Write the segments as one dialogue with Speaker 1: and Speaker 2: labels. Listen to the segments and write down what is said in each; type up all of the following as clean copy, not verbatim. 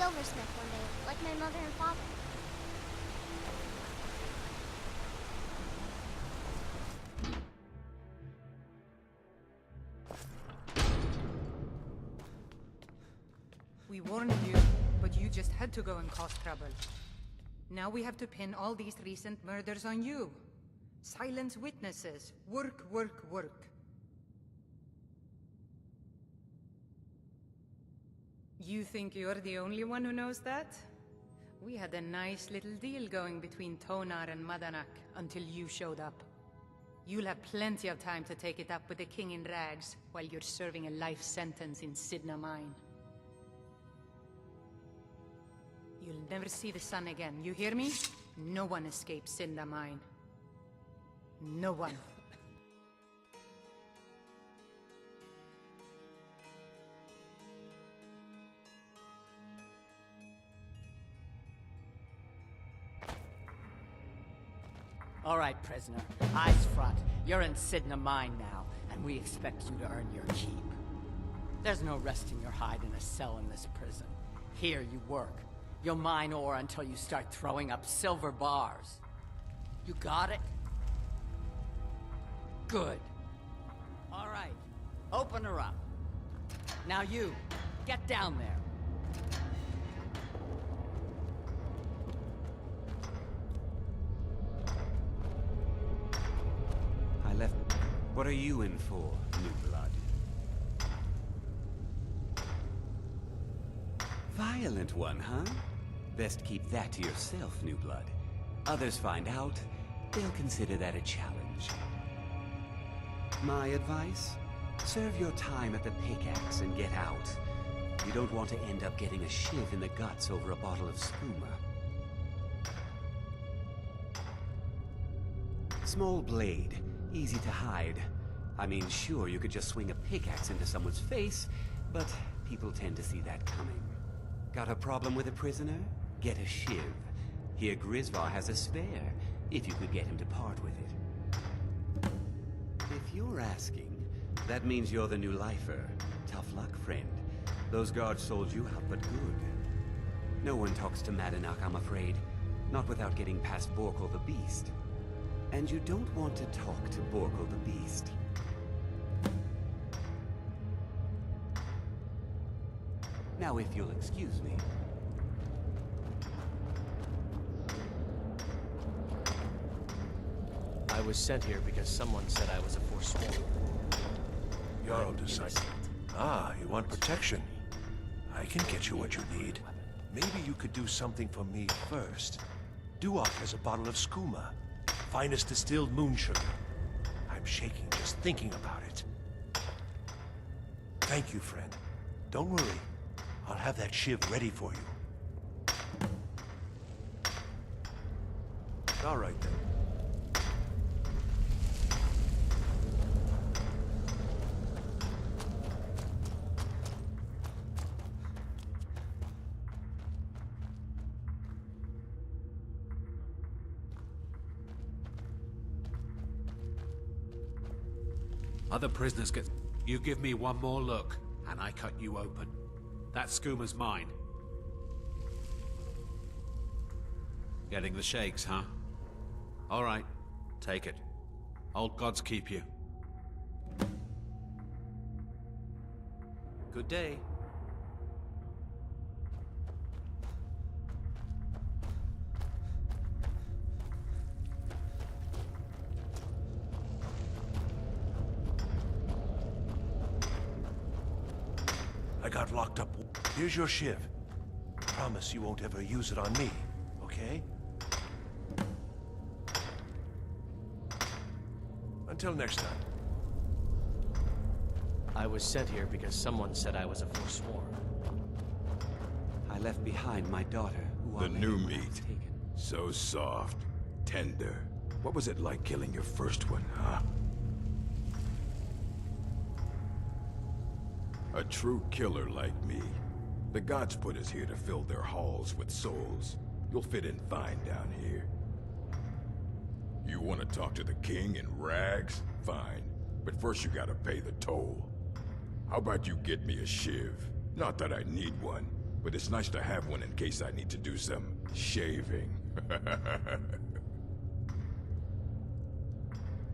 Speaker 1: silversmith one day, like my mother and father.
Speaker 2: We warned you, but you just had to go and cause trouble. Now we have to pin all these recent murders on you. Silence witnesses. Work, work, work. You think you're the only one who knows that? We had a nice little deal going between Tonar and Madanak until you showed up. You'll have plenty of time to take it up with the King in rags while you're serving a life sentence in Cidhna mine. You'll never see the sun again, you hear me? No one escapes Cidhna mine. No one.
Speaker 3: All right, prisoner. Eyes front. You're in Cidhna mine now, and we expect you to earn your keep. There's no resting your hide in a cell in this prison. Here you work. You'll mine ore until you start throwing up silver bars. You got it? Good. All right. Open her up. Now you, get down there.
Speaker 4: I left... What are you in for, new blood? Violent one, huh? Best keep that to yourself, new blood. Others find out, they'll consider that a challenge. My advice? Serve your time at the pickaxe and get out. You don't want to end up getting a shiv in the guts over a bottle of skooma. Small blade, easy to hide. I mean, sure, you could just swing a pickaxe into someone's face, but people tend to see that coming. Got a problem with a prisoner? Get a shiv. Here Grisvar has a spare, if you could get him to part with it. If you're asking, that means you're the new lifer. Tough luck, friend. Those guards sold you out, but good. No one talks to Madanak, I'm afraid. Not without getting past Borkul the Beast. And you don't want to talk to Borkul the Beast. Now, if you'll excuse me.
Speaker 5: I was sent here because someone said I was a forsworn.
Speaker 6: Jarl decided. Ah, you want protection? I can get you what you need. Maybe you could do something for me first. Duok has a bottle of skooma. Finest distilled moon sugar. I'm shaking just thinking about it. Thank you, friend. Don't worry. I'll have that shiv ready for you. All right, then.
Speaker 7: Other prisoners get... You give me one more look, and I cut you open. That skooma's mine. Getting the shakes, huh? All right, take it. Old gods keep you. Good day.
Speaker 6: I got locked up. Here's your shiv. Promise you won't ever use it on me, okay? Until next time.
Speaker 5: I was sent here because someone said I was a forsworn.
Speaker 4: I left behind my daughter, who
Speaker 8: The
Speaker 4: I
Speaker 8: new
Speaker 4: was
Speaker 8: meat.
Speaker 4: taken.
Speaker 8: So soft, tender. What was it like killing your first one, huh? A true killer like me. The gods put us here to fill their halls with souls. You'll fit in fine down here. You want to talk to the king in rags? Fine. But first you gotta pay the toll. How about you get me a shiv? Not that I need one, but it's nice to have one in case I need to do some shaving.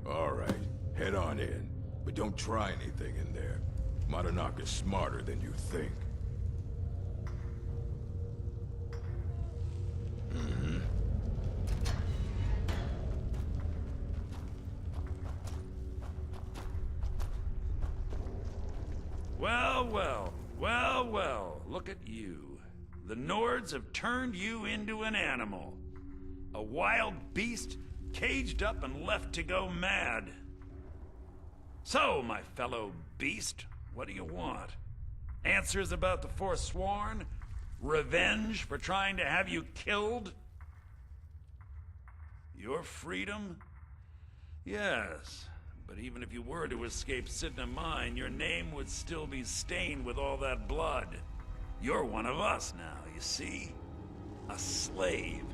Speaker 8: All right, head on in, but don't try anything in there. Madanak is smarter than you think.
Speaker 9: Well, well, well, well, look at you. The Nords have turned you into an animal. A wild beast, caged up and left to go mad. So, my fellow beast, what do you want? Answers about the Forsworn? Revenge for trying to have you killed? Your freedom? Yes. But even if you were to escape Cidhna Mine, your name would still be stained with all that blood. You're one of us now, you see? A slave.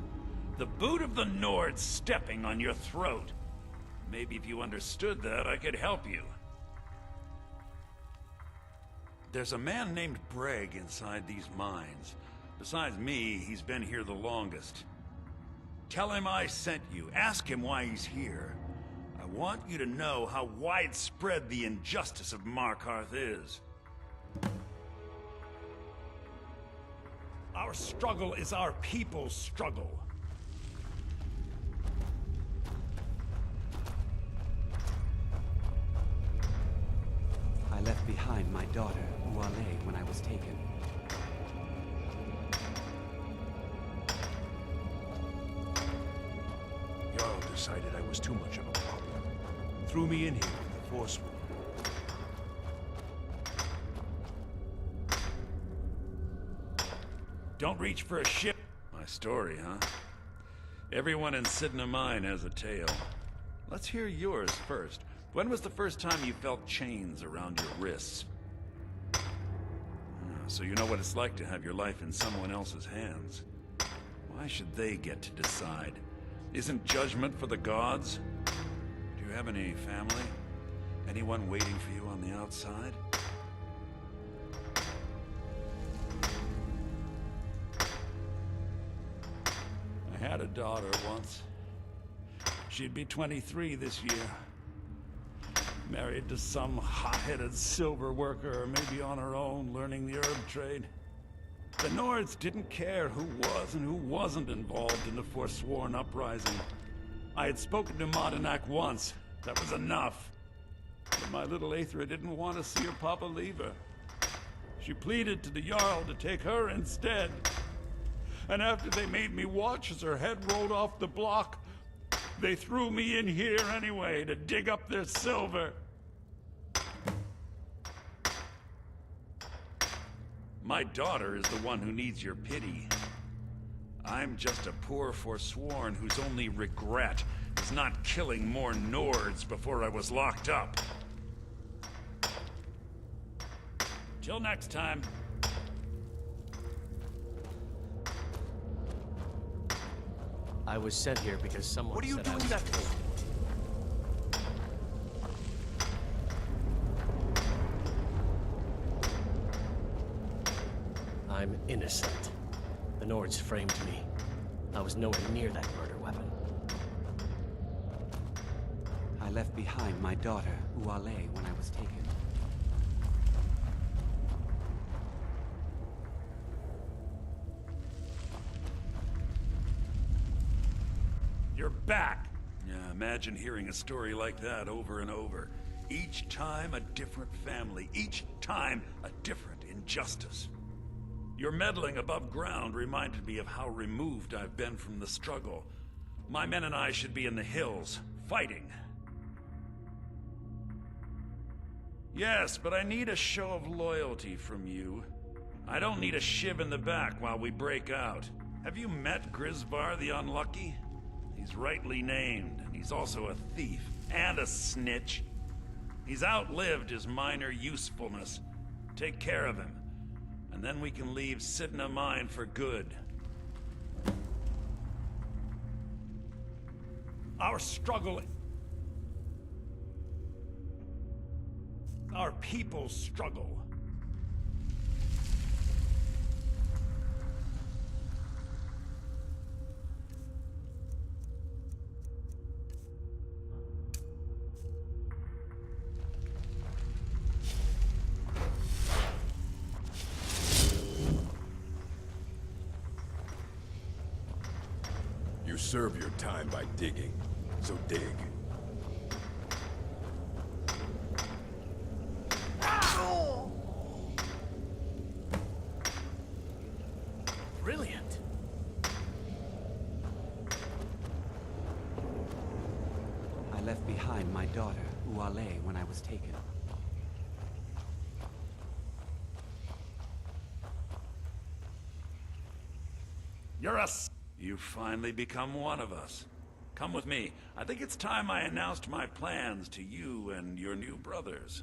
Speaker 9: The boot of the Nord stepping on your throat. Maybe if you understood that, I could help you. There's a man named Breg inside these mines. Besides me, he's been here the longest. Tell him I sent you. Ask him why he's here. I want you to know how widespread the injustice of Markarth is. Our struggle is our people's struggle.
Speaker 4: I left behind my daughter, Uale, when I was taken.
Speaker 6: Jarl decided I was too much of a problem. Threw me in here with the Forsworn.
Speaker 9: Don't reach for a ship. My story, huh? Everyone in Cidhna Mine has a tale. Let's hear yours first. When was the first time you felt chains around your wrists? So you know what it's like to have your life in someone else's hands. Why should they get to decide? Isn't judgment for the gods? Do you have any family? Anyone waiting for you on the outside? I had a daughter once. She'd be 23 this year. Married to some hot-headed silver worker, or maybe on her own, learning the herb trade. The Nords didn't care who was and who wasn't involved in the Forsworn uprising. I had spoken to Madanak once. That was enough. But my little Aethra didn't want to see her papa leave her. She pleaded to the Jarl to take her instead. And after they made me watch as her head rolled off the block, they threw me in here anyway to dig up their silver. My daughter is the one who needs your pity. I'm just a poor Forsworn whose only regret is not killing more Nords before I was locked up. Till next time.
Speaker 5: I was sent here because someone
Speaker 6: What are you
Speaker 5: said I
Speaker 6: doing
Speaker 5: was
Speaker 6: that for?
Speaker 5: I'm innocent. The Nords framed me. I was nowhere near that murder weapon.
Speaker 4: I left behind my daughter, Uale, when I was taken.
Speaker 9: You're back! Yeah, imagine hearing a story like that over and over. Each time a different family, each time a different injustice. Your meddling above ground reminded me of how removed I've been from the struggle. My men and I should be in the hills, fighting. Yes, but I need a show of loyalty from you. I don't need a shiv in the back while we break out. Have you met Grisvar the Unlucky? He's rightly named, and he's also a thief and a snitch. He's outlived his minor usefulness. Take care of him, and then we can leave Cidhna Mine for good. Our struggle... Our people's struggle.
Speaker 8: serve your time by digging, so dig.
Speaker 5: Brilliant.
Speaker 4: I left behind my daughter, Uale, when I was taken.
Speaker 9: You've finally become one of us. Come with me. I think it's time I announced my plans to you and your new brothers.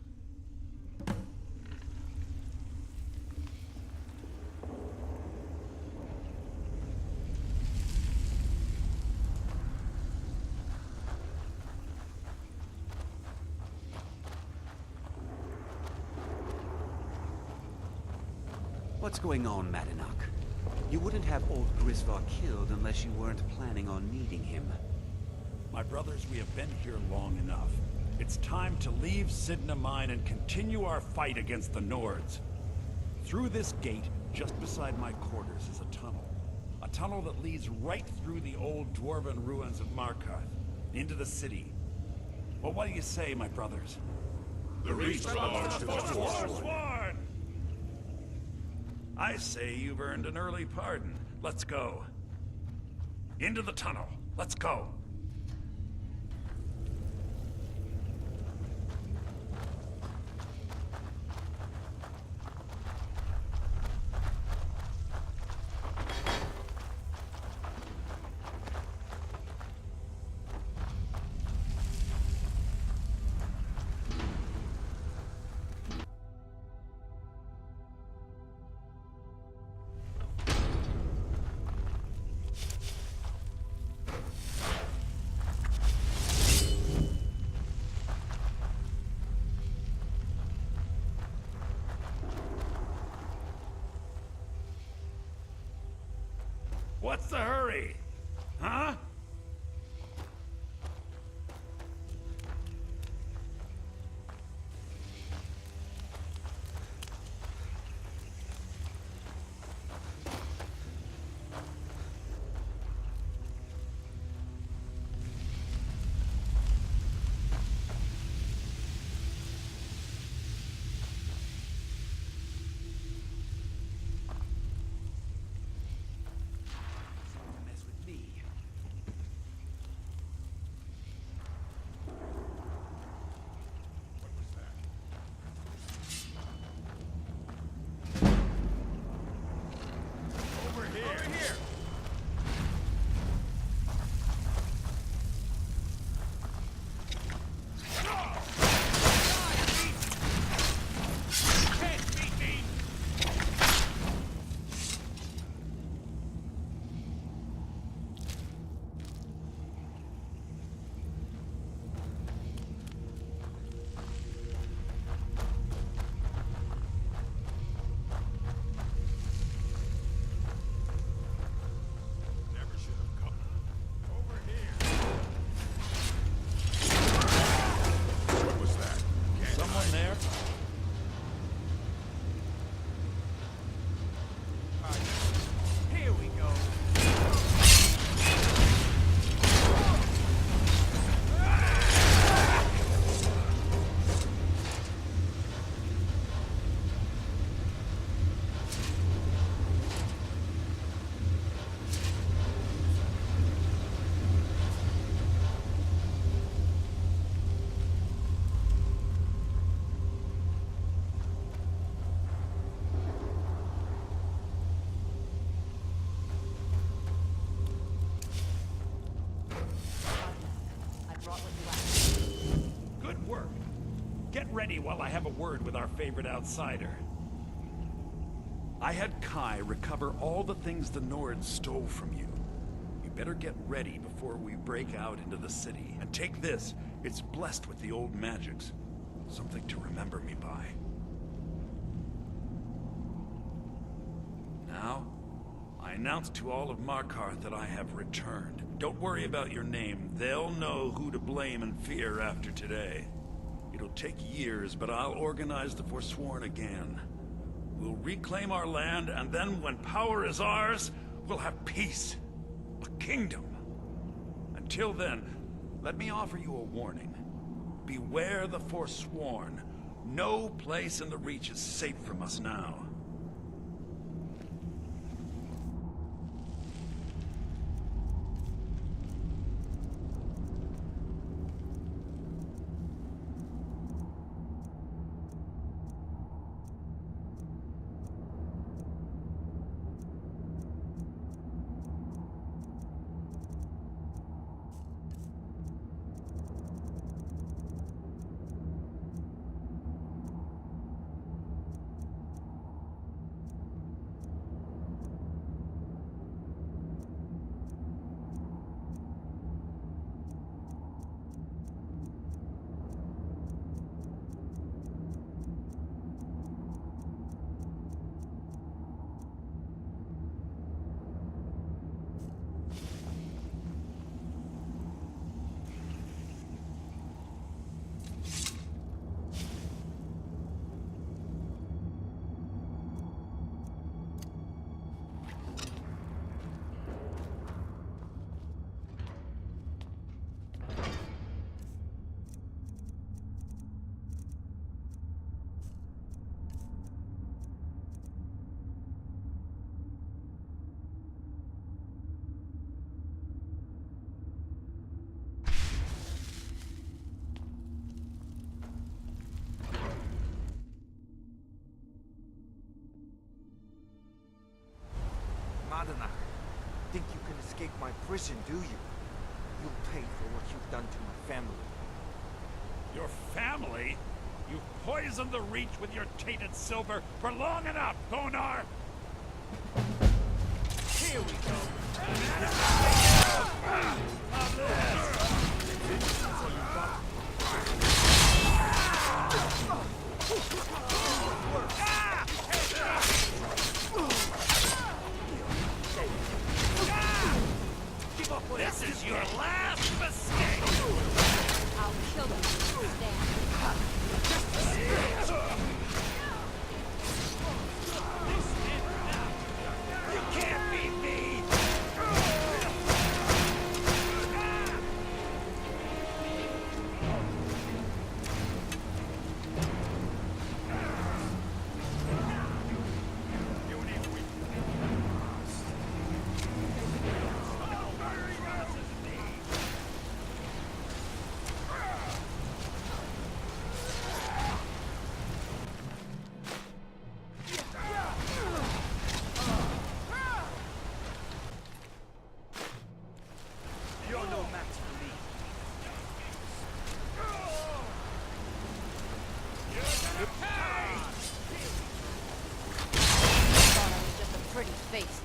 Speaker 4: What's going on, Madanach? You wouldn't have old Grisvar killed unless you weren't planning on needing him.
Speaker 9: My brothers, we have been here long enough. It's time to leave Cidhna Mine and continue our fight against the Nords. Through this gate, just beside my quarters, is a tunnel. A tunnel that leads right through the old dwarven ruins of Markarth, into the city. Well, what do you say, my brothers?
Speaker 8: The Reach belongs to the
Speaker 9: Forsworn! I say you've earned an early pardon. Let's go. Into the tunnel. Let's go. What's the hurry? Huh? Get ready while I have a word with our favorite outsider. I had Kai recover all the things the Nords stole from you. You better get ready before we break out into the city. And take this. It's blessed with the old magics. Something to remember me by. Now, I announce to all of Markarth that I have returned. Don't worry about your name. They'll know who to blame and fear after today. It'll take years, but I'll organize the Forsworn again. We'll reclaim our land, and then when power is ours, we'll have peace. A kingdom. Until then, let me offer you a warning. Beware the Forsworn. No place in the Reach is safe from us now.
Speaker 10: Cidhna, think you can escape my prison, do you? You'll pay for what you've done to my family.
Speaker 9: Your family? You've poisoned the Reach with your tainted silver for long enough, Thonar!
Speaker 10: Here we go!
Speaker 9: This is your last mistake!
Speaker 1: I'll kill them if you stand.
Speaker 9: You can't beat me!
Speaker 1: Pretty face.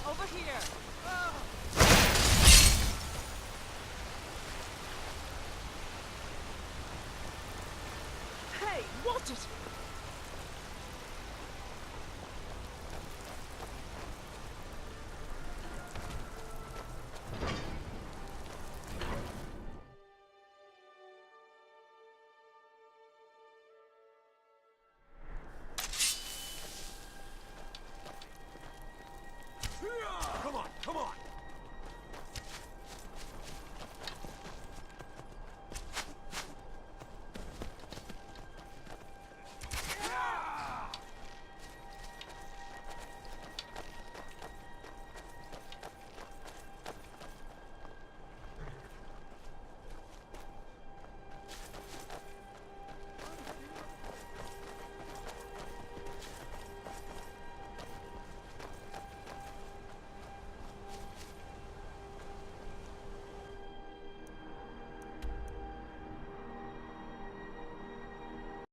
Speaker 10: Over here! Hey, watch it!